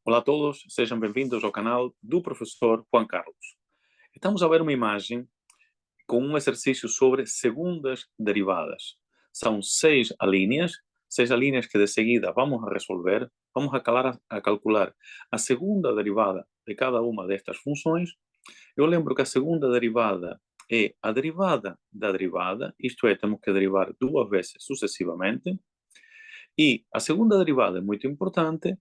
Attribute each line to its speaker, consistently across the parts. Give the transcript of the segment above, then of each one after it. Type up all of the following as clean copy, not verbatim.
Speaker 1: Olá a todos, sejam bem-vindos ao canal do professor Juan Carlos. Estamos a ver uma imagem com um exercício sobre segundas derivadas. São seis alíneas que de seguida vamos a resolver, vamos a calcular a segunda derivada de cada uma destas funções. Eu lembro que a segunda derivada é a derivada da derivada, isto é, temos que derivar duas vezes sucessivamente, e a segunda derivada é muito importante,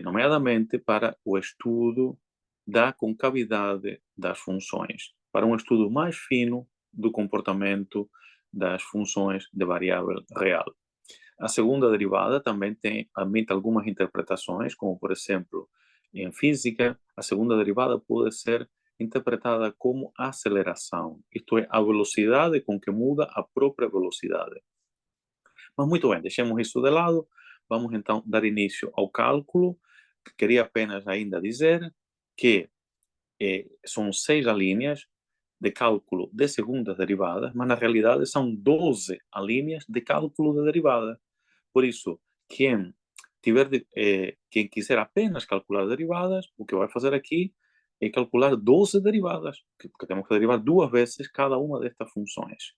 Speaker 1: nomeadamente para o estudo da concavidade das funções, para um estudo mais fino do comportamento das funções de variável real. A segunda derivada também admite algumas interpretações, como por exemplo, em física, a segunda derivada pode ser interpretada como aceleração, isto é, a velocidade com que muda a própria velocidade. Mas muito bem, deixemos isso de lado. Vamos então dar início ao cálculo. Queria apenas ainda dizer que são 6 alíneas de cálculo de segundas derivadas, mas na realidade são 12 alíneas de cálculo de derivada. Por isso, quem quiser apenas calcular derivadas, o que vai fazer aqui é calcular 12 derivadas, porque temos que derivar duas vezes cada uma destas funções.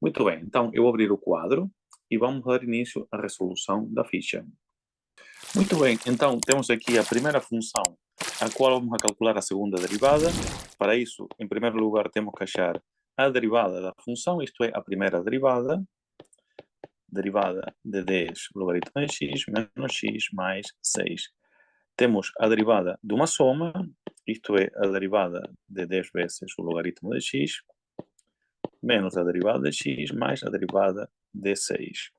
Speaker 1: Muito bem, então eu vou abrir o quadro e vamos dar início à resolução da ficha. Muito bem, então temos aqui a primeira função, a qual vamos a calcular a segunda derivada. Para isso, em primeiro lugar, temos que achar a derivada da função, isto é, a primeira derivada de 10 logaritmo de x menos x mais 6. Temos a derivada de uma soma, isto é, a derivada de 10 vezes o logaritmo de x, menos a derivada de x mais a derivada de 6.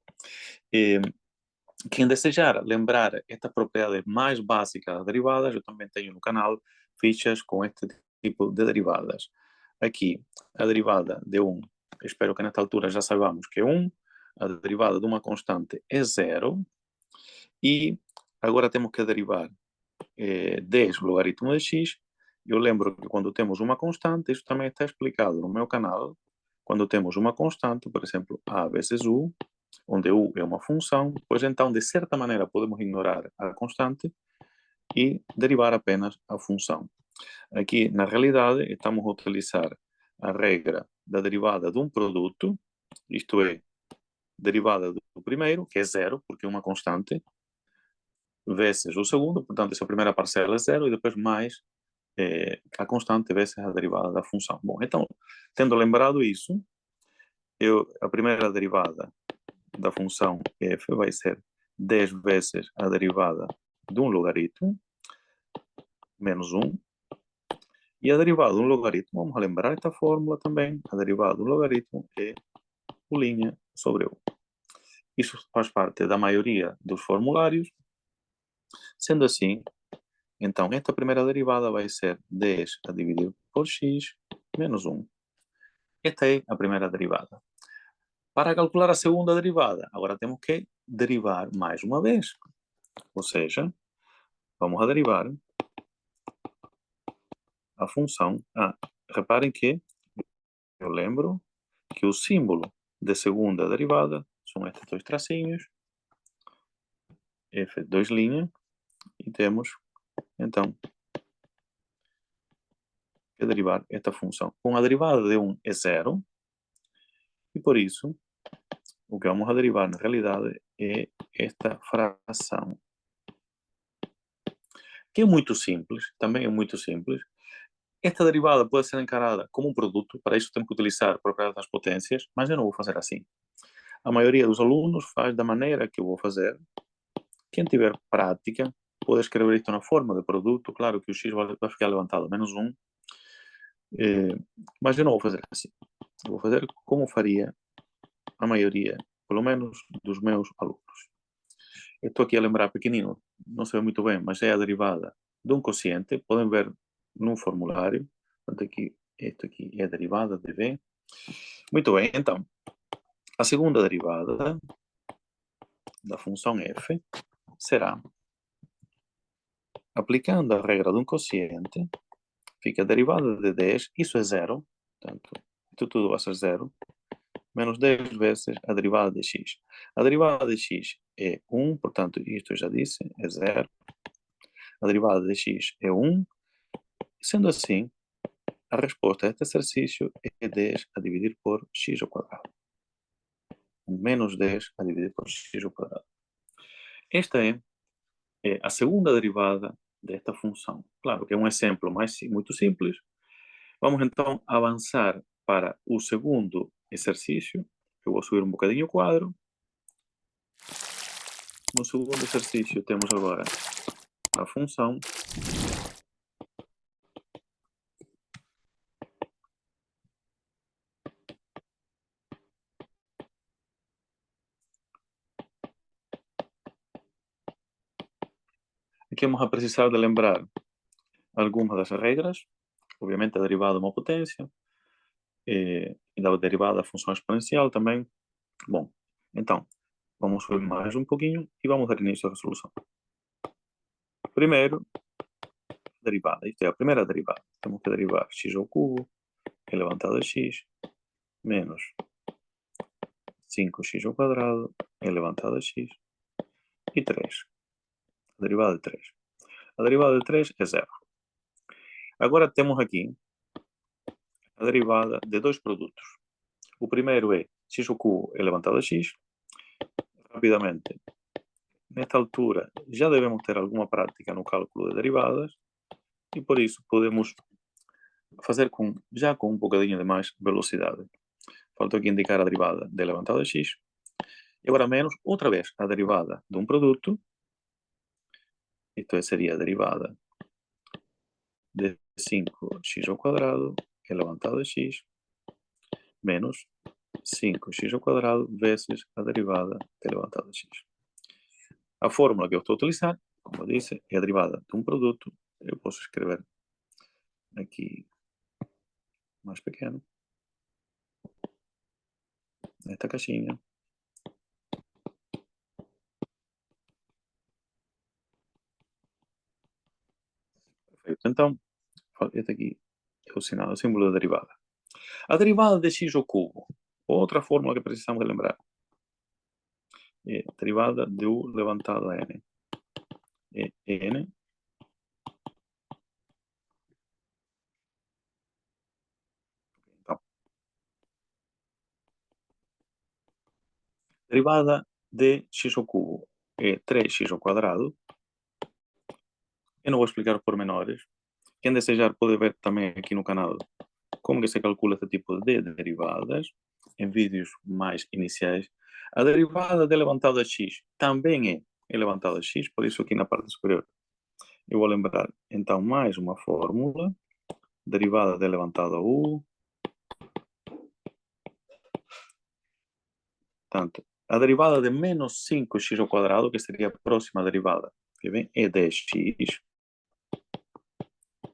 Speaker 1: Quem desejar lembrar esta propriedade mais básica das derivadas, eu também tenho no canal fichas com este tipo de derivadas. Aqui, a derivada de 1, espero que nesta altura já saibamos que é 1, a derivada de uma constante é 0, e agora temos que derivar 10 logaritmo de x. Eu lembro que quando temos uma constante, isso também está explicado no meu canal, quando temos uma constante, por exemplo, a vezes u, onde u é uma função, pois então, de certa maneira, podemos ignorar a constante e derivar apenas a função. Aqui, na realidade, estamos a utilizar a regra da derivada de um produto, isto é, derivada do primeiro, que é zero, porque é uma constante, vezes o segundo, portanto, essa primeira parcela é zero, e depois mais a constante vezes a derivada da função. Bom, então, tendo lembrado isso, a primeira derivada da função f vai ser 10 vezes a derivada de um logaritmo, menos 1. E a derivada de um logaritmo, vamos lembrar esta fórmula também, a derivada de um logaritmo é u' sobre u. Isso faz parte da maioria dos formulários. Sendo assim, então esta primeira derivada vai ser 10 a dividir por x menos 1. Esta é a primeira derivada. Para calcular a segunda derivada, agora temos que derivar mais uma vez. Ou seja, vamos a derivar a função a. Reparem que eu lembro que o símbolo de segunda derivada são estes dois tracinhos, f dois linhas, e temos, então, que derivar esta função. Com a derivada de 1 é 0, e por isso, o que vamos a derivar na realidade é esta fração, que é muito simples, também é muito simples. Esta derivada pode ser encarada como um produto, para isso temos que utilizar a propriedade das potências, mas eu não vou fazer assim. A maioria dos alunos faz da maneira que eu vou fazer. Quem tiver prática pode escrever isto na forma de produto, claro que o x vai ficar levantado menos 1, mas eu não vou fazer assim. Eu vou fazer como faria a maioria, pelo menos, dos meus alunos. Eu estou aqui a lembrar pequenino, não sei muito bem, mas é a derivada de um quociente, podem ver num formulário, portanto aqui, isto aqui é a derivada de v. Muito bem, então, a segunda derivada da função f será, aplicando a regra de um quociente, fica a derivada de 10, isso é 0, portanto, isto tudo vai ser 0, menos 10 vezes a derivada de x. A derivada de x é 1, portanto, isto eu já disse, é 0. a derivada de x é 1. Sendo assim, a resposta a este exercício é 10 a dividir por x ao quadrado. Menos 10 a dividir por x ao quadrado. Esta é a segunda derivada desta função. Claro que é um exemplo muito simples. Vamos então avançar para o segundo exercício. Eu vou subir um bocadinho o quadro. No segundo exercício temos agora a função aqui vamos a precisar de lembrar algumas das regras. Obviamente a derivada de uma potência e da derivada da função exponencial também. Bom, então vamos subir mais um pouquinho e vamos dar início à resolução. Primeiro, derivada. Isto é a primeira derivada. Temos que derivar x ao cubo elevado a x menos 5x ao quadrado elevado a x e 3. A derivada de 3. A derivada de 3 é 0. Agora temos aqui a derivada de dois produtos. O primeiro é x ao cubo elevado a x. Rapidamente, nesta altura, já devemos ter alguma prática no cálculo de derivadas e por isso podemos fazer já com um bocadinho de mais velocidade. Falta aqui indicar a derivada de elevado a x. E agora menos, outra vez, a derivada de um produto. Isto seria a derivada de 5x ao quadrado elevado a x menos 5x ao quadrado vezes a derivada de elevado a x. A fórmula que eu estou a utilizar, como eu disse, é a derivada de um produto. Eu posso escrever aqui mais pequeno, nesta caixinha. Perfeito. Então, este aqui é o sinal, o símbolo da derivada. A derivada de x ao cubo, outra fórmula que precisamos de lembrar, é a derivada de u elevado a n. É n então, derivada de x ao cubo é 3x ao quadrado. Eu não vou explicar os pormenores. Quem desejar pode ver também aqui no canal como que se calcula este tipo de derivadas em vídeos mais iniciais. A derivada de elevado a x também é elevado a x, por isso aqui na parte superior eu vou lembrar então mais uma fórmula, derivada de elevado a u. Portanto, a derivada de menos 5x ao quadrado, que seria a próxima derivada, que vem, é 10x.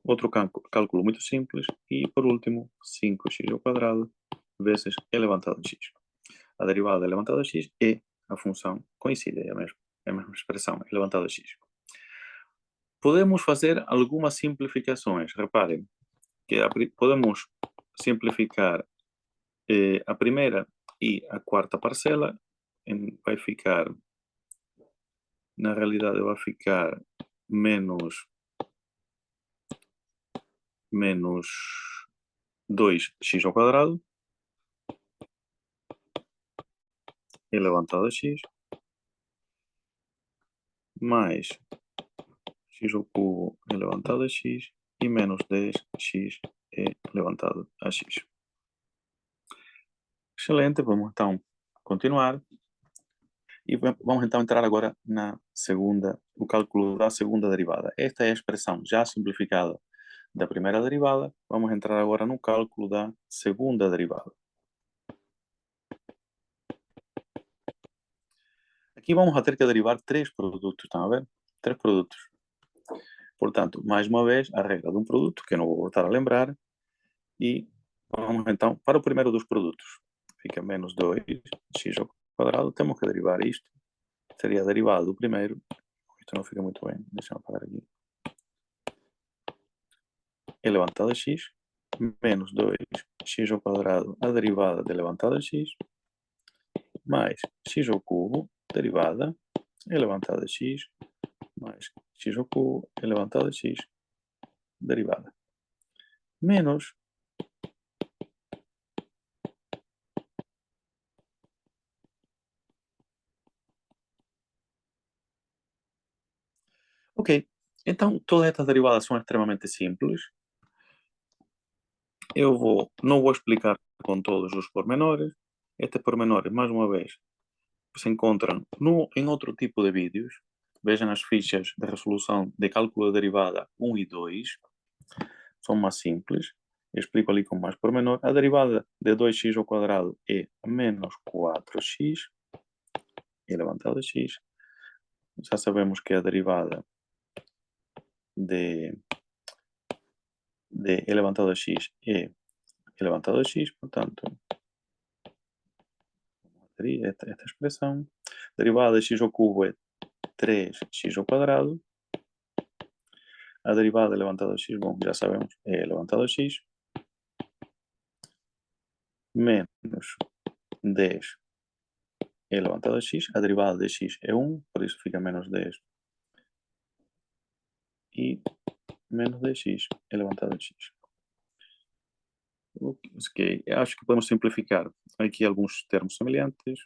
Speaker 1: Outro cálculo muito simples. E, por último, 5x ao quadrado vezes elevado a x. A derivada de elevado a x é a função, coincide, é a mesma expressão, elevado a x. Podemos fazer algumas simplificações. Reparem que podemos simplificar a primeira e a quarta parcela. Vai ficar, na realidade, vai ficar menos 2x ao quadrado elevado a x mais x ao cubo elevado a x e menos 10x elevado a x. Excelente, vamos então continuar. E vamos então entrar agora no cálculo da segunda derivada. Esta é a expressão já simplificada da primeira derivada. Vamos entrar agora no cálculo da segunda derivada. Aqui vamos ter que derivar três produtos, estão a ver? Três produtos. Portanto, mais uma vez, a regra de um produto, que eu não vou voltar a lembrar. E vamos então para o primeiro dos produtos. Fica menos 2x ao quadrado. Temos que derivar isto. Seria a derivada do primeiro. Isto não fica muito bem. Deixa-me apagar aqui. Elevado a x menos 2x ao quadrado, a derivada de elevado a x, mais x ao cubo, derivada, elevado a x, mais x ao cubo elevado a x derivada. Menos ok, então todas estas derivadas são extremamente simples. Não vou explicar com todos os pormenores. Estes pormenores, mais uma vez, se encontram em outro tipo de vídeos. Vejam as fichas de resolução de cálculo de derivada 1 e 2. São mais simples. Eu explico ali com mais pormenor. A derivada de 2x ao quadrado é menos 4x elevado a x. Já sabemos que a derivada de elevado a x é elevado a x, portanto, esta expressão. Derivada de x ao cubo é 3x ao quadrado. A derivada elevado a x, bom, já sabemos, é elevado a x. Menos 10 elevado a x. A derivada de x é 1, por isso fica menos 10. E menos 10x elevado a x. Ok, acho que podemos simplificar aqui alguns termos semelhantes.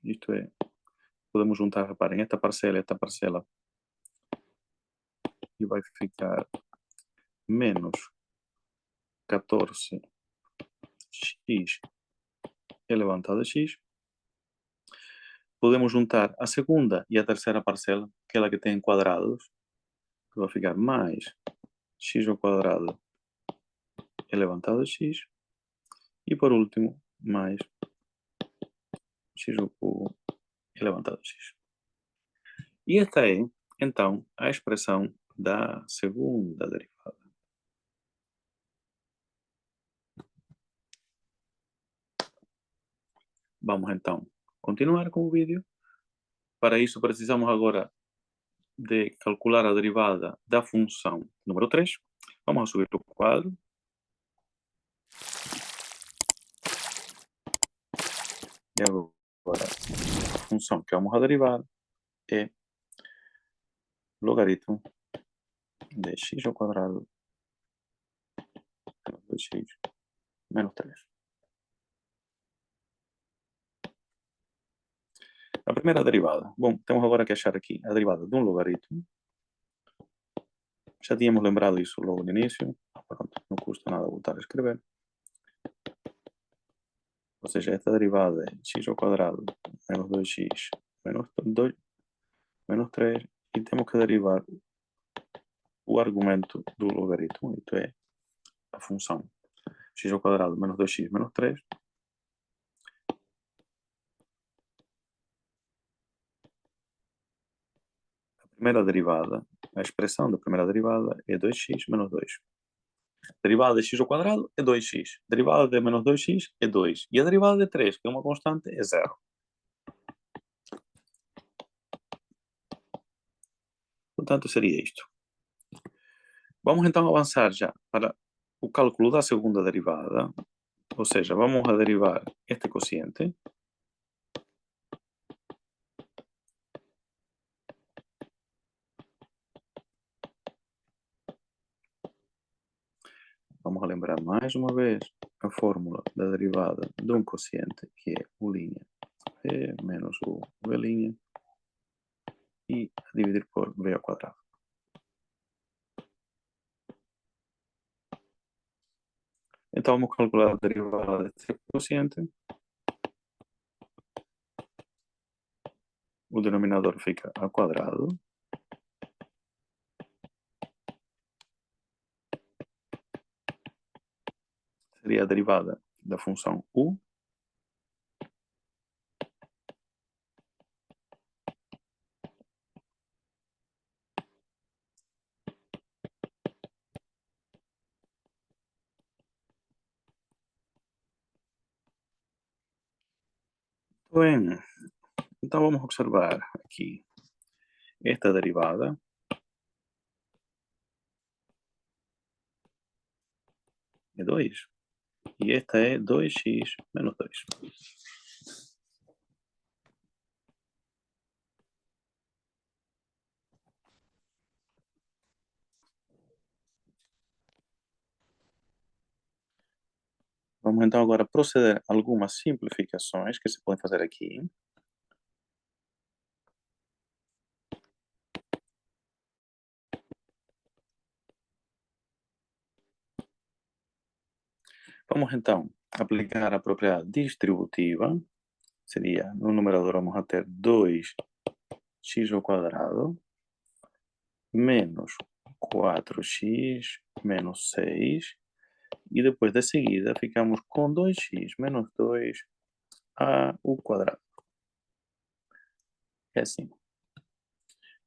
Speaker 1: Isto é, podemos juntar, reparem, esta parcela, e vai ficar menos 14x elevado a x. Podemos juntar a segunda e a terceira parcela, aquela que tem quadrados, que vai ficar mais x ao quadrado elevado a x. E por último, mais x ao cubo elevado a x. E esta é, então, a expressão da segunda derivada. Vamos então continuar com o vídeo. Para isso precisamos agora de calcular a derivada da função número 3. Vamos subir o quadro. E agora a função que vamos a derivar é logaritmo de x ao quadrado menos 2x menos 3. A primeira derivada. Bom, temos agora que achar aqui a derivada de um logaritmo. Já tínhamos lembrado isso logo no início. Pronto, não custa nada voltar a escrever. Ou seja, esta derivada é x ao quadrado menos 2x menos 2 menos 3. E temos que derivar o argumento do logaritmo. Isto é, a função x ao quadrado menos 2x menos 3. Primeira derivada, a expressão da primeira derivada é 2x menos 2. Derivada de x ao quadrado é 2x. Derivada de menos 2x é 2. E a derivada de 3, que é uma constante, é 0. Portanto, seria isto. Vamos então avançar já para o cálculo da segunda derivada. Ou seja, vamos a derivar este quociente. Vamos a lembrar mais uma vez a fórmula da derivada de um quociente, que é u' v menos u v' e dividir por v ao quadrado. Então vamos calcular a derivada deste quociente. O denominador fica ao quadrado. Seria a derivada da função u. Bem, então vamos observar aqui esta derivada. É 2. E esta é 2x menos 2. Vamos então agora proceder a algumas simplificações que se podem fazer aqui. Vamos então aplicar a propriedade distributiva. Seria, no numerador vamos a ter 2x ao quadrado menos 4x menos 6. E depois da seguida ficamos com 2x menos 2 ao quadrado. É assim.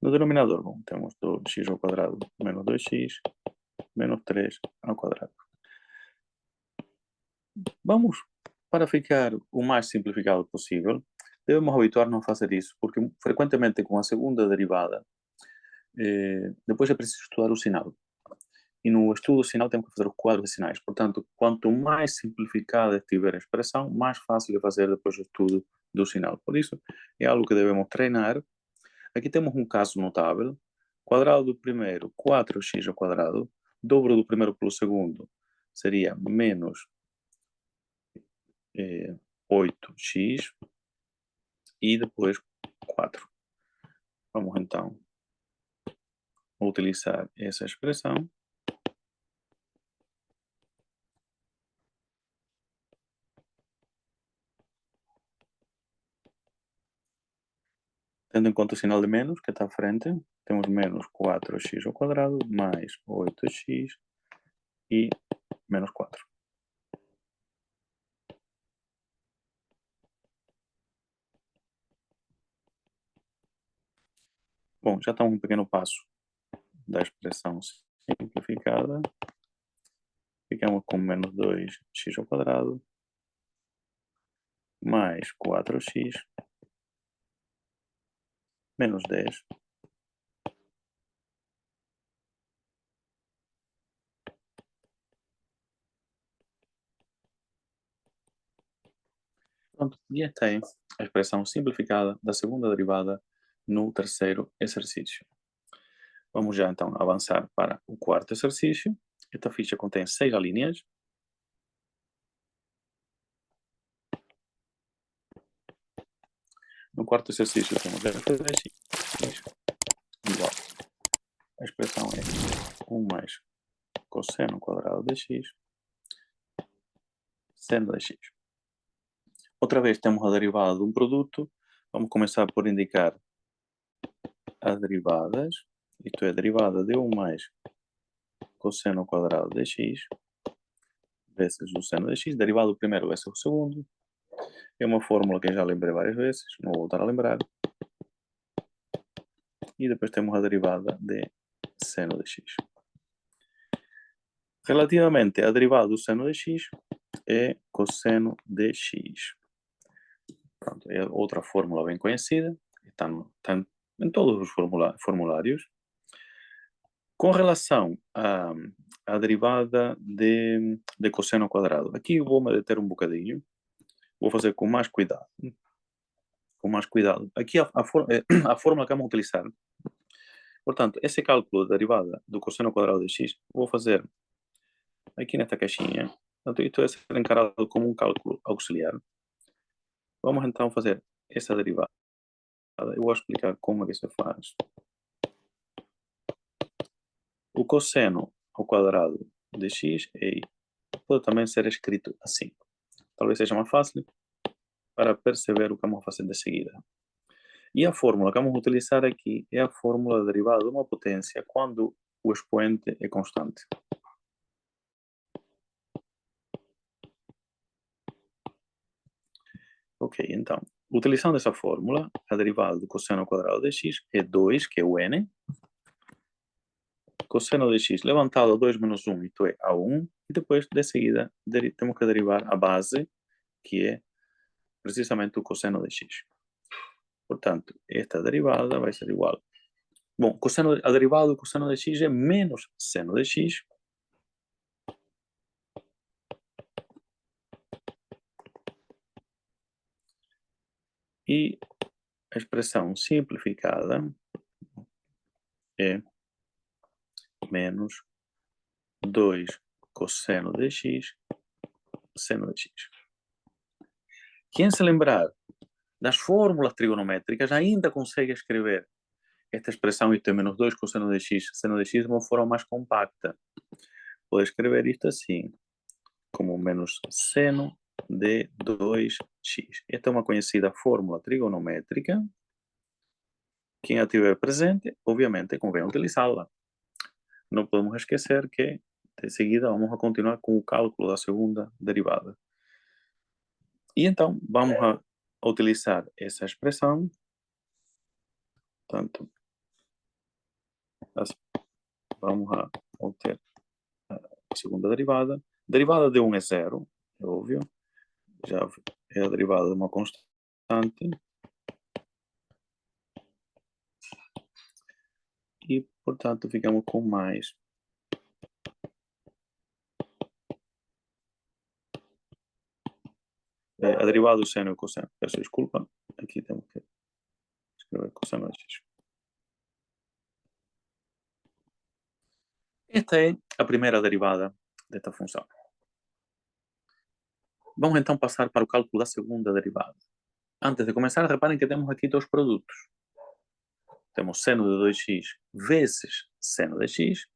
Speaker 1: No denominador, bom, temos 2x ao quadrado menos 2x menos 3 ao quadrado. Vamos, para ficar o mais simplificado possível, devemos habituar-nos a fazer isso, porque frequentemente com a segunda derivada, depois é preciso estudar o sinal. E no estudo do sinal temos que fazer o quadro de sinais. Portanto, quanto mais simplificada estiver a expressão, mais fácil é fazer depois o estudo do sinal. Por isso, é algo que devemos treinar. Aqui temos um caso notável. Quadrado do primeiro, 4x ao quadrado. Dobro do primeiro pelo segundo seria menos 8x. E depois 4. Vamos então utilizar essa expressão. Tendo em conta o sinal de menos que está à frente, temos menos 4x ao quadrado mais 8x e menos 4. Bom, já está um pequeno passo da expressão simplificada. Ficamos com menos 2x ao quadrado mais 4x menos 10. Pronto, e esta é a expressão simplificada da segunda derivada no terceiro exercício. Vamos já então avançar para o quarto exercício. Esta ficha contém 6 alíneas. No quarto exercício temos f de x igual. A expressão é 1 mais cosseno quadrado de x seno de x. Outra vez temos a derivada de um produto. Vamos começar por indicar as derivadas. Isto é, a derivada de 1 mais cosseno quadrado de x vezes o seno de x. Derivado do primeiro vezes o segundo. É uma fórmula que eu já lembrei várias vezes. Não vou voltar a lembrar. E depois temos a derivada de seno de x. Relativamente à derivada do seno de x, é cosseno de x. Pronto, é outra fórmula bem conhecida, está em todos os formulários. Com relação à derivada de cosseno ao quadrado, aqui eu vou-me deter um bocadinho, vou fazer com mais cuidado. Com mais cuidado. Aqui a fórmula que vamos utilizar. Portanto, esse cálculo da derivada do cosseno ao quadrado de x, vou fazer aqui nesta caixinha. Portanto, isto é ser encarado como um cálculo auxiliar. Vamos então fazer essa derivada. Eu vou explicar como é que se faz. O cosseno ao quadrado de x pode também ser escrito assim. Talvez seja mais fácil para perceber o que vamos fazer de seguida. E a fórmula que vamos utilizar aqui é a fórmula da derivada de uma potência quando o expoente é constante. Ok, então, utilizando essa fórmula, a derivada do cosseno ao quadrado de x é 2, que é o n. Cosseno de x levantado a 2 menos 1, isto é, a 1. E depois, de seguida, temos que derivar a base, que é precisamente o cosseno de x. Portanto, esta derivada vai ser igual. Bom, a derivada do cosseno de x é menos seno de x. E a expressão simplificada é menos 2 cosseno de x seno de x. Quem se lembrar das fórmulas trigonométricas ainda consegue escrever esta expressão, isto é menos 2 cosseno de x, seno de x de uma forma mais compacta. Pode escrever isto assim, como menos seno de 2x. Esta é uma conhecida fórmula trigonométrica. Quem a tiver presente, obviamente, convém utilizá-la. Não podemos esquecer que, de seguida, vamos a continuar com o cálculo da segunda derivada. E então, vamos a utilizar essa expressão. Portanto, vamos a obter a segunda derivada. Derivada de 1 é zero, é óbvio. Já é a derivada de uma constante. E, portanto, ficamos com mais a derivada do seno e o cosseno. Peço desculpa, aqui temos que escrever cosseno de x. Esta é a primeira derivada desta função. Vamos então passar para o cálculo da segunda derivada. Antes de começar, reparem que temos aqui dois produtos. Temos seno de 2x vezes seno de x,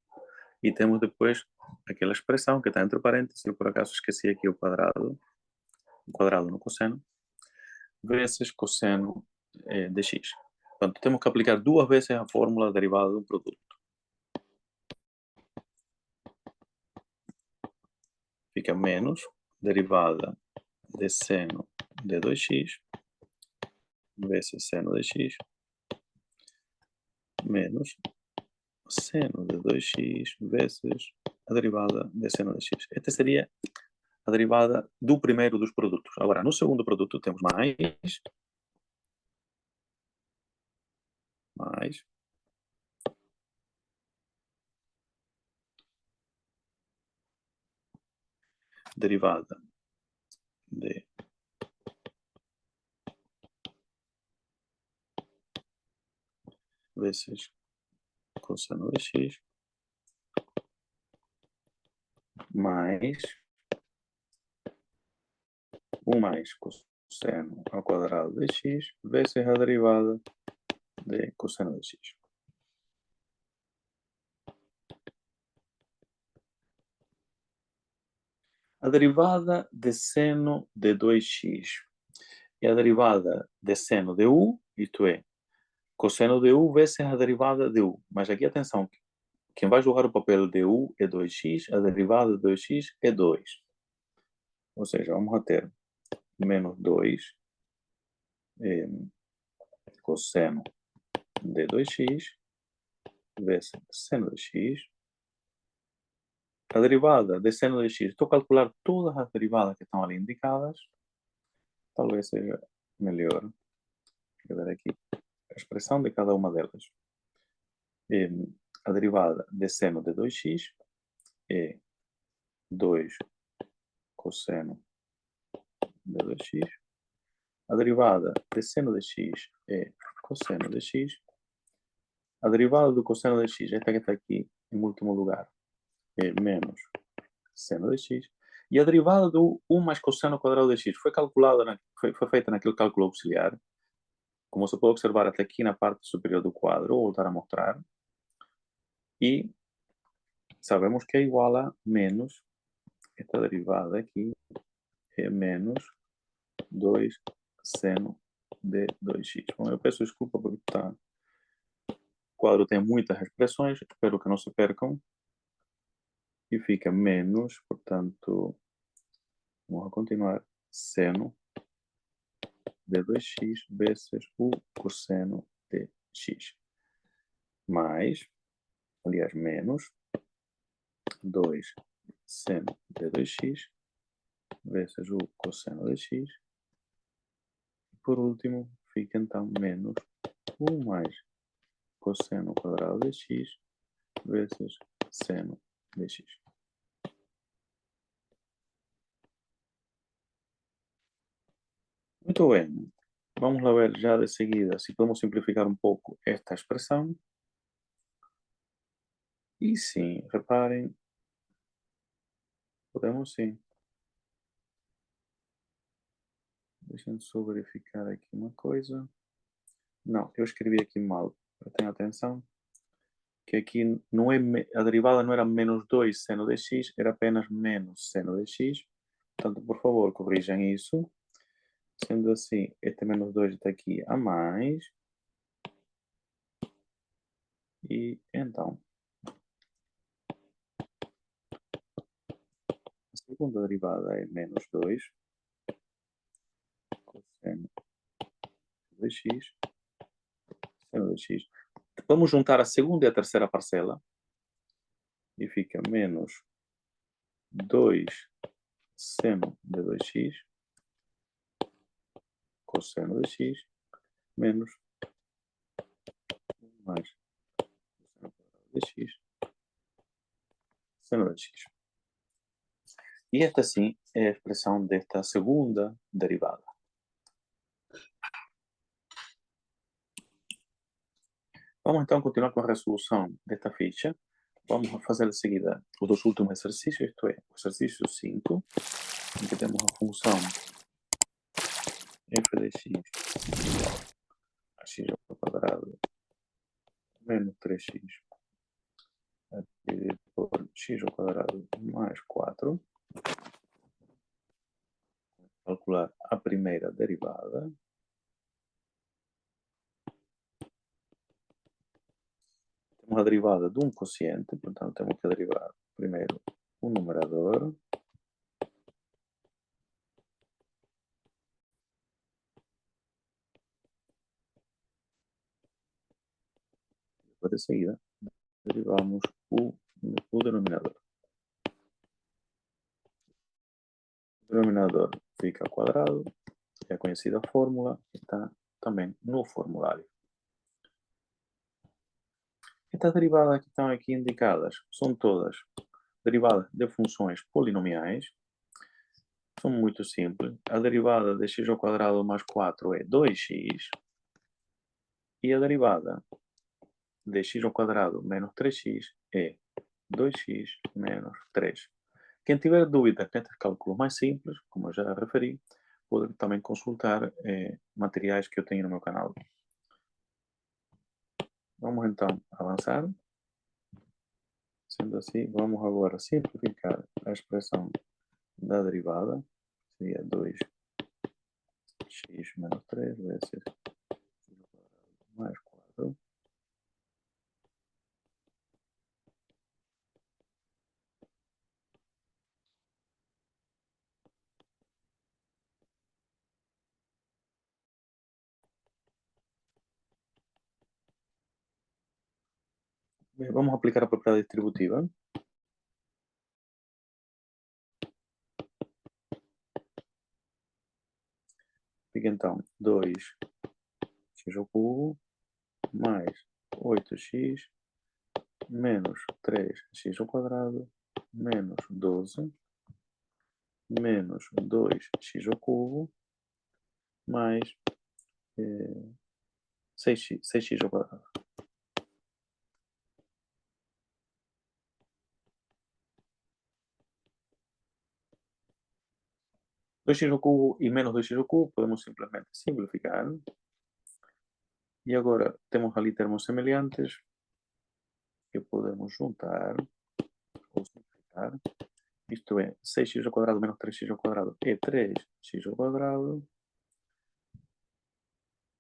Speaker 1: e temos depois aquela expressão que está entre parênteses, eu por acaso esqueci aqui o quadrado no cosseno, vezes cosseno de x. Portanto, temos que aplicar duas vezes a fórmula derivada de um produto. Fica menos derivada de seno de 2x vezes seno de x menos seno de 2x vezes a derivada de seno de x. Esta seria a derivada do primeiro dos produtos. Agora, no segundo produto temos mais derivada de vezes cosseno de x mais 1 mais cosseno ao quadrado de x vezes a derivada de cosseno de x. A derivada de seno de 2x é a derivada de seno de u, isto é, cosseno de u vezes a derivada de u. Mas aqui, atenção, quem vai jogar o papel de u é 2x, a derivada de 2x é 2. Ou seja, vamos a ter menos 2 cosseno de 2x vezes seno de x. A derivada de seno de x, estou a calcular todas as derivadas que estão ali indicadas. Talvez seja melhor escrever aqui a expressão de cada uma delas. A derivada de seno de 2x é 2 cosseno de 2x. A derivada de seno de x é cosseno de x. A derivada do cosseno de x, esta que está aqui em último lugar, é menos seno de x. E a derivada do 1 mais cosseno ao quadrado de x foi calculada, foi feita naquele cálculo auxiliar. Como se pode observar até aqui na parte superior do quadro, vou voltar a mostrar. E sabemos que é igual a menos, esta derivada aqui é menos 2 seno de 2x. Bom, eu peço desculpa porque o quadro tem muitas expressões, espero que não se percam. E fica menos, portanto, vamos a continuar, seno de 2x vezes o cosseno de x. Mais, aliás, menos 2 seno de 2x vezes o cosseno de x. E por último, fica então menos 1 mais cosseno ao quadrado de x vezes seno de x. Muito bem. Vamos lá ver já de seguida se podemos simplificar um pouco esta expressão. E sim, reparem, podemos sim. Deixa-me só verificar aqui uma coisa. Não, eu escrevi aqui mal. Tenha atenção. Que aqui não é, a derivada não era menos 2 seno de x, era apenas menos seno de x. Portanto, por favor, corrijam isso. Sendo assim, este menos 2 está aqui a mais. E então, a segunda derivada é menos 2 cosseno de x, seno de x. Vamos juntar a segunda e a terceira parcela. E fica menos 2 seno de 2x cosseno de x menos mais seno de x seno de x. E esta sim é a expressão desta segunda derivada. Vamos então continuar com a resolução desta ficha. Vamos fazer de seguida os dois últimos exercícios, isto é, o exercício 5, em que temos a função f de x igual a x ao quadrado menos 3x dividido por x ao quadrado mais 4. Calcular a primeira derivada. Temos a derivada de um quociente, portanto temos que derivar primeiro o numerador. Depois de seguida, derivamos o denominador. O denominador fica ao quadrado, é a conhecida fórmula, está também no formulário. Estas derivadas que estão aqui indicadas são todas derivadas de funções polinomiais. São muito simples. A derivada de x ao quadrado mais 4 é 2x. E a derivada de x ao quadrado menos 3x é 2x menos 3. Quem tiver dúvida nestes cálculos mais simples, como eu já referi, pode também consultar materiais que eu tenho no meu canal. Vamos então avançar. Sendo assim, vamos agora simplificar a expressão da derivada. Seria 2x menos 3 vezes x mais 4. Bem, vamos aplicar a propriedade distributiva. Fica então 2x ao cubo mais 8x menos 3x ao quadrado menos 12 menos 2x ao cubo mais 6x ao quadrado. 2x ao cubo e menos 2x ao cubo podemos simplesmente simplificar. E agora temos ali termos semelhantes que podemos juntar ou simplificar. Isto é, 6x ao quadrado menos 3x ao quadrado é 3x ao quadrado.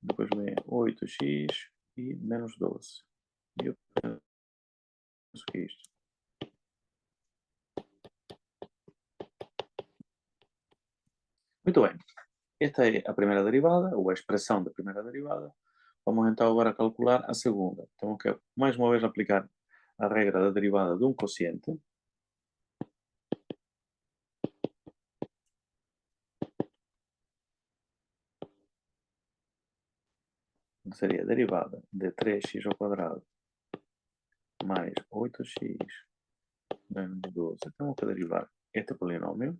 Speaker 1: Depois vem 8x e menos 12. E eu penso que é isto. Muito bem. Esta é a primeira derivada, ou a expressão da primeira derivada. Vamos então agora calcular a segunda. Então, que mais uma vez aplicar a regra da derivada de um quociente. Seria a derivada de 3x ao quadrado mais 8x menos 12. Então, vou derivar este polinômio.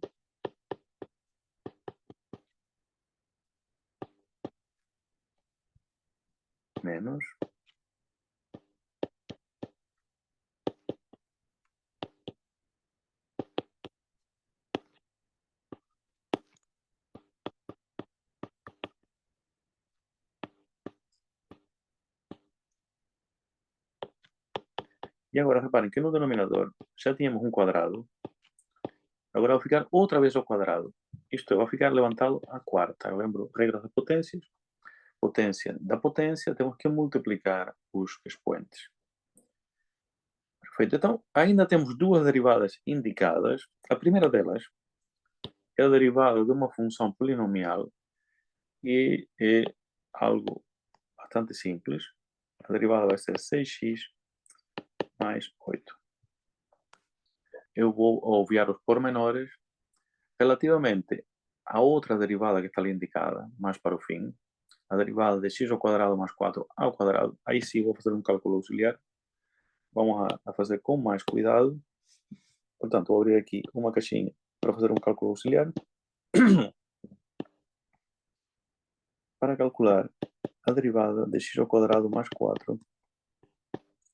Speaker 1: Menos E agora reparem que no denominador já tínhamos um quadrado, agora vai ficar outra vez ao quadrado. Isto é, vai ficar levantado à quarta. Eu lembro, regras de potências. Potência da potência, temos que multiplicar os expoentes. Perfeito. Então, ainda temos duas derivadas indicadas. A primeira delas é a derivada de uma função polinomial e é algo bastante simples. A derivada vai ser 6x mais 8. Eu vou obviar os pormenores. Relativamente à outra derivada que está ali indicada, mais para o fim, a derivada de x ao quadrado mais 4 ao quadrado, aí sim vou fazer um cálculo auxiliar. Vamos a fazer com mais cuidado. Portanto, vou abrir aqui uma caixinha para fazer um cálculo auxiliar. Para calcular a derivada de x ao quadrado mais 4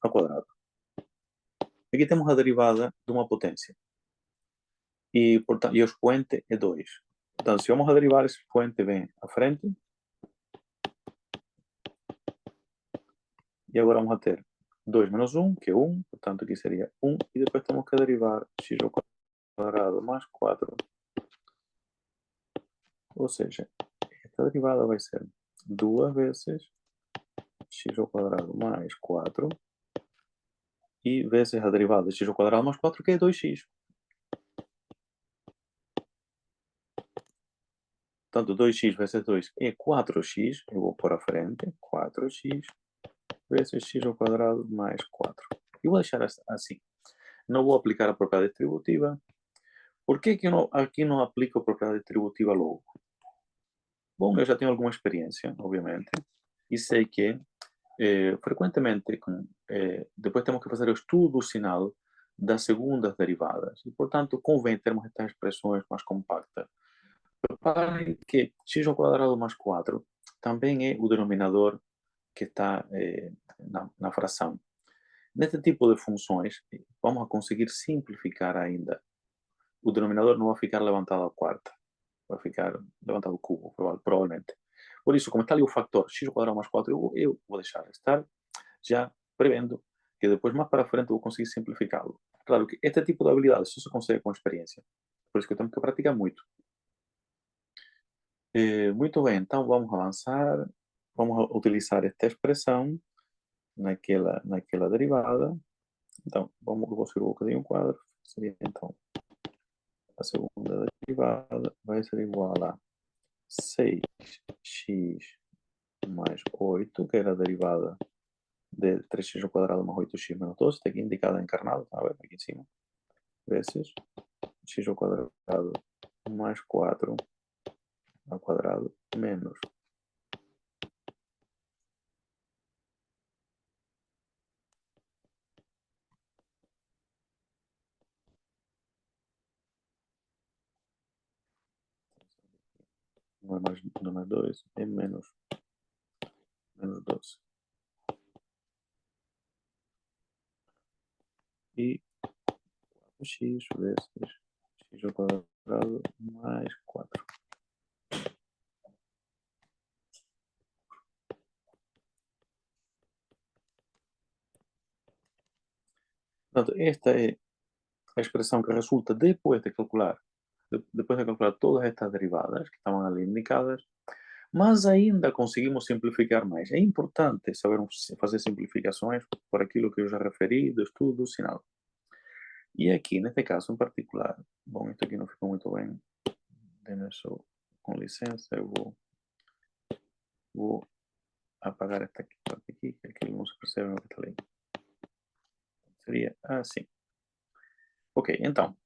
Speaker 1: ao quadrado. Aqui temos a derivada de uma potência. Portanto, e o expoente é 2. Portanto, se vamos a derivar, esse expoente vem à frente. E agora vamos a ter 2 menos 1, que é 1. Portanto, aqui seria 1. E depois temos que derivar x ao quadrado mais 4. Ou seja, esta derivada vai ser 2 vezes x ao quadrado mais 4. E vezes a derivada de x ao quadrado mais 4, que é 2x. Portanto, 2x vezes 2 é 4x. Eu vou pôr à frente. 4x vezes x ao quadrado mais 4. E vou deixar assim. Não vou aplicar a propriedade distributiva. Por que eu aqui não aplico a propriedade distributiva logo? Bom, eu já tenho alguma experiência, obviamente. E sei que, frequentemente, depois temos que fazer o estudo do sinal das segundas derivadas. E, portanto, convém termos estas expressões mais compactas. Reparem que x ao quadrado mais 4 também é o denominador que está na fração. Neste tipo de funções, vamos conseguir simplificar ainda. O denominador não vai ficar levantado à quarta, vai ficar levantado ao cubo, provavelmente. Por isso, como está ali o fator x ao quadrado mais 4, eu vou deixar estar, já prevendo que depois, mais para a frente, eu vou conseguir simplificá-lo. Claro que este tipo de habilidades só se consegue com experiência. Por isso que eu tenho que praticar muito. Muito bem, então vamos avançar. Vamos utilizar esta expressão naquela derivada. Então, vou subir um bocadinho o quadro. Seria, então, a segunda derivada vai ser igual a 6x mais 8, que era a derivada de 3x ao quadrado mais 8x menos 12. Está aqui indicada encarnada, está a ver? Aqui em cima. Vezes x ao quadrado mais 4 ao quadrado menos não é mais 2, é menos 12. E 4x vezes x ao quadrado mais 4. Portanto, esta é a expressão que resulta depois de calcular todas estas derivadas que estavam ali indicadas, mas ainda conseguimos simplificar mais. É importante saber fazer simplificações por aquilo que eu já referi do estudo do sinal. E aqui, neste caso em particular, bom, isto aqui não ficou muito bem, com licença, eu vou apagar esta parte aqui, que aquilo não se percebe no que está ali. Seria assim. Ok, então,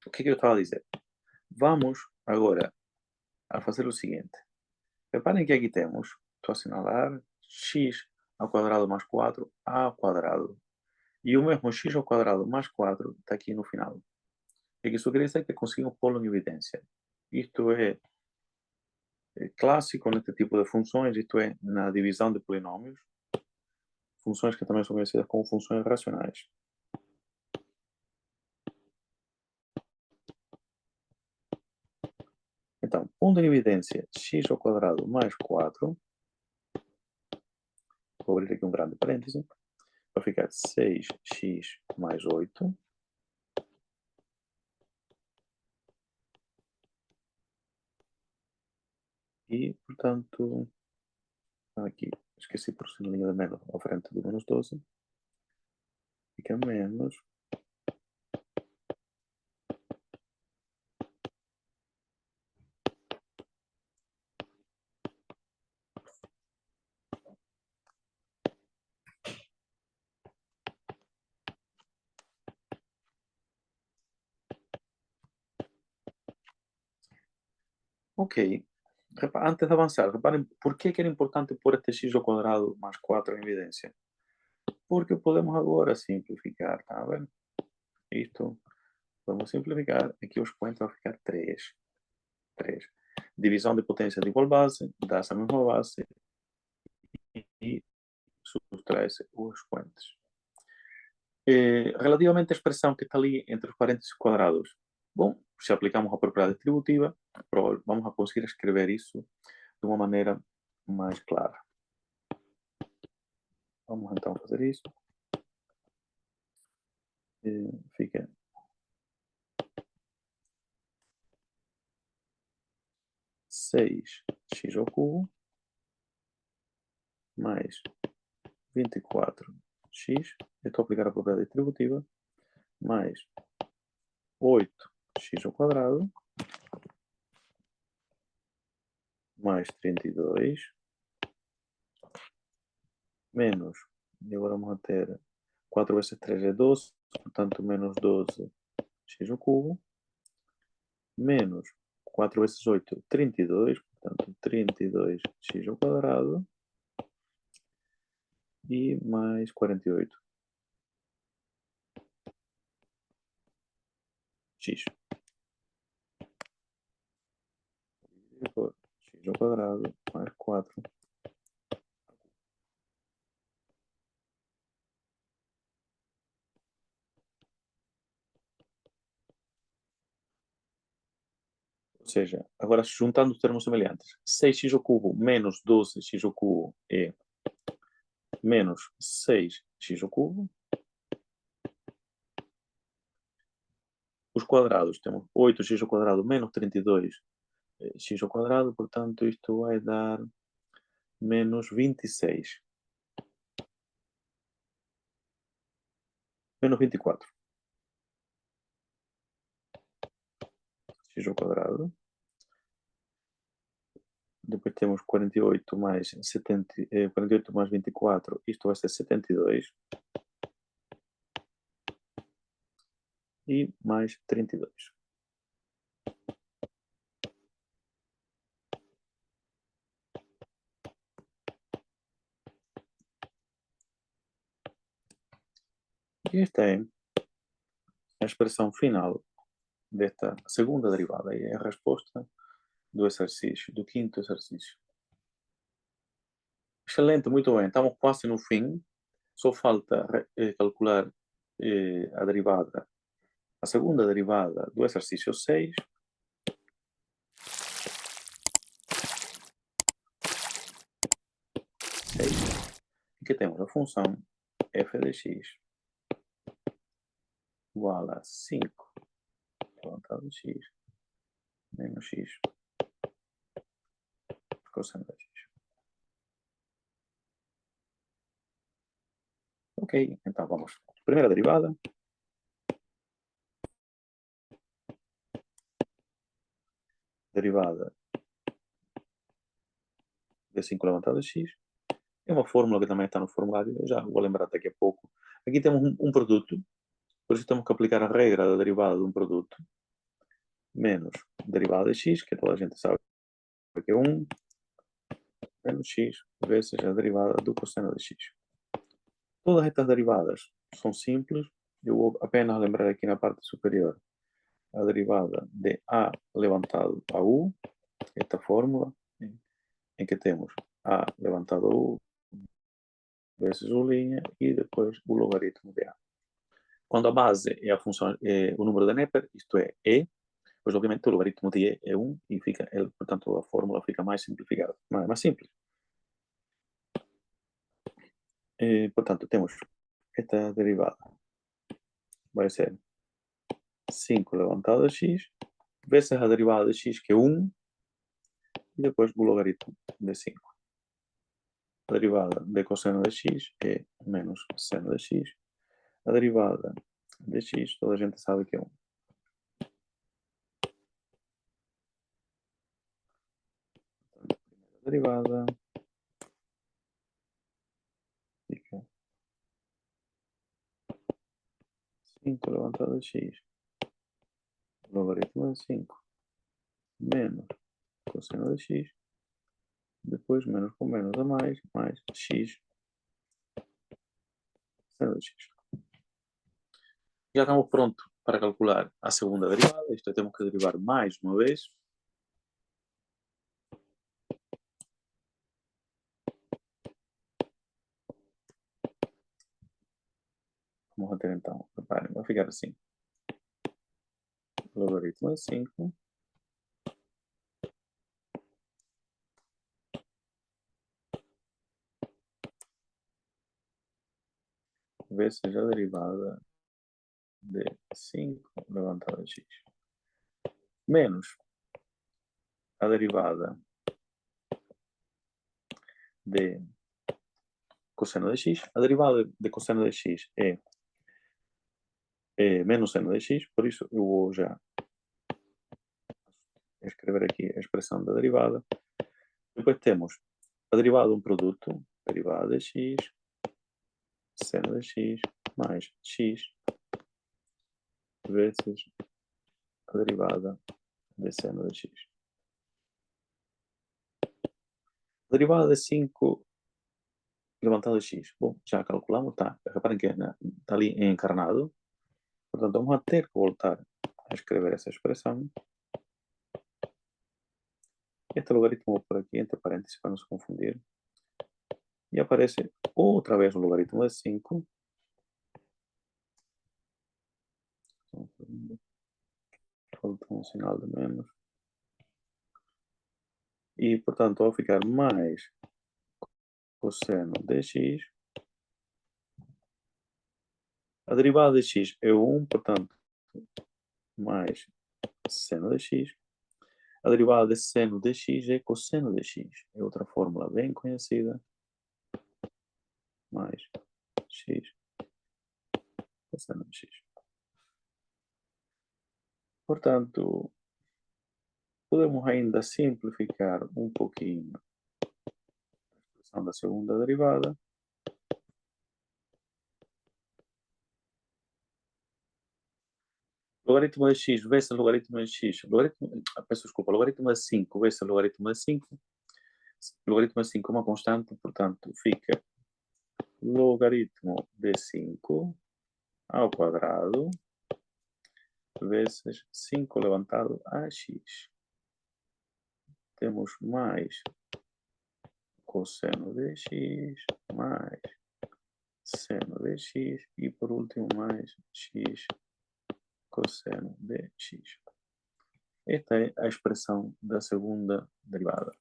Speaker 1: o que eu estava a dizer? Vamos agora a fazer o seguinte. Reparem que aqui temos, estou a assinalar, x ao quadrado mais 4 ao quadrado. E o mesmo x ao quadrado mais 4 está aqui no final. O que isso quer dizer? Que conseguimos pô-lo em evidência. Isto é clássico neste tipo de funções, isto é, na divisão de polinômios. Funções que também são conhecidas como funções racionais. Então, pondo em evidência x ao quadrado mais 4, vou abrir aqui um grande parêntese, vai ficar 6x mais 8. E, portanto, aqui, esqueci por cima a linha da menos à frente do menos 12. Fica menos. Ok. Antes de avançar, reparem por que era importante pôr este x ao quadrado mais 4 em evidência. Porque podemos agora simplificar, tá vendo? Isto, vamos simplificar, aqui o expoente vai ficar 3. 3. Divisão de potência de igual base, dá-se a mesma base e subtrai-se os expoentes. Relativamente à expressão que está ali entre os parênteses quadrados, bom, se aplicamos a propriedade distributiva, vamos a conseguir escrever isso de uma maneira mais clara. Vamos então fazer isso. Fica 6x ao cubo mais 24x, eu estou a aplicar a propriedade distributiva, mais 8x ao quadrado, mais 32, menos, e agora vamos a ter 4 vezes 3 é 12, portanto menos 12x ao cubo, menos 4 vezes 8, 32, portanto 32x ao quadrado, e mais 48x. X ao quadrado mais 4. Ou seja, agora juntando os termos semelhantes, 6x ao cubo menos 12x ao cubo é menos 6x ao cubo. Os quadrados, temos 8x ao quadrado menos 32x ao quadrado, portanto isto vai dar menos 26. Menos 24. X ao quadrado. Depois temos 48 mais 48 mais 24, isto vai ser 72. E mais 32. E esta é a expressão final desta segunda derivada, e é a resposta do exercício, do quinto exercício. Excelente, muito bem. Estamos quase no fim. Só falta calcular a derivada, a segunda derivada do exercício 6. Que temos a função f de x igual a 5 levantado de x menos x cosseno de x. Ok, então vamos. Primeira derivada. Derivada de 5 levantado de x. É uma fórmula que também está no formulário, eu já vou lembrar daqui a pouco. Aqui temos um produto, por isso temos que aplicar a regra da derivada de um produto, menos derivada de x, que toda a gente sabe que é 1, menos x vezes a derivada do cosseno de x. Todas estas derivadas são simples, eu vou apenas lembrar aqui na parte superior a derivada de a levantado a u, esta fórmula, em que temos a levantado a u vezes u' e depois o logaritmo de a. Quando a base é a função, é o número de Neper, isto é e, pois obviamente o logaritmo de e é 1 e fica, portanto a fórmula fica mais simplificada, mais simples. Portanto, temos esta derivada vai ser 5 elevado a x, vezes a derivada de x, que é 1, e depois o logaritmo de 5. A derivada de cosseno de x é menos seno de x. A derivada de x, toda a gente sabe que é 1. A derivada fica 5 elevado a x, logaritmo de 5, menos cosseno de x, depois menos com menos a mais x, seno de x. Já estamos prontos para calcular a segunda derivada. Isto temos que derivar mais uma vez. Vamos a ter então, reparem, vai ficar assim. Logaritmo de 5 vezes a derivada de 5 elevado a x, menos a derivada de cosseno de x. A derivada de cosseno de x é menos seno de x, por isso eu vou já escrever aqui a expressão da derivada. Depois temos a derivada de um produto, derivada de x, seno de x, mais x, vezes a derivada de seno de x. A derivada de 5 levantado a x. Bom, já calculamos, tá. Reparem que está ali encarnado. Portanto, vamos a ter que voltar a escrever essa expressão. Este logaritmo vou por aqui entre parênteses para não se confundir. E aparece outra vez o logaritmo de 5. Falta um sinal de menos. E, portanto, vai ficar mais cosseno de x. A derivada de x é 1, portanto, mais seno de x. A derivada de seno de x é cosseno de x. É outra fórmula bem conhecida. Mais x cosseno de x. Portanto, podemos ainda simplificar um pouquinho a expressão da segunda derivada. Logaritmo de x vezes logaritmo de x. Peço desculpa, logaritmo de 5 vezes logaritmo de 5. Logaritmo de 5 é uma constante, portanto, fica logaritmo de 5 ao quadrado vezes 5 levantado a x. Temos mais cosseno de x, mais seno de x e, por último, mais x cosseno de x. Esta é a expressão da segunda derivada.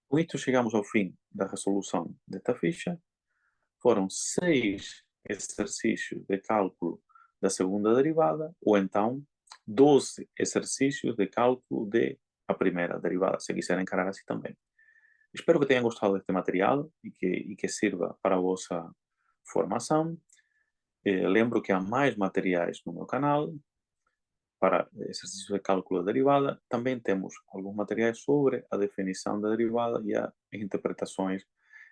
Speaker 1: Com isto chegamos ao fim da resolução desta ficha. Foram 6 exercícios de cálculo da segunda derivada, ou então 12 exercícios de cálculo da primeira derivada, se quiserem encarar assim também. Espero que tenham gostado deste material e que sirva para a vossa formação. Lembro que há mais materiais no meu canal para exercícios de cálculo da derivada. Também temos alguns materiais sobre a definição da derivada e as interpretações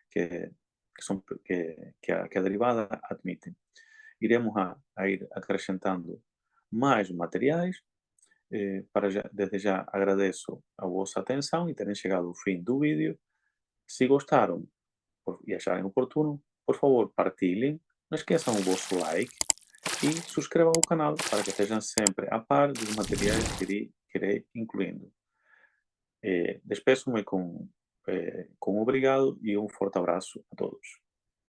Speaker 1: que a derivada admite. Iremos a ir acrescentando mais materiais. Desde já agradeço a vossa atenção e terem chegado ao fim do vídeo. Se gostaram e acharem oportuno, por favor, partilhem. Não esqueçam o vosso like e subscrevam o canal para que estejam sempre a par dos materiais que irei incluindo. Despeço-me com obrigado e um forte abraço a todos.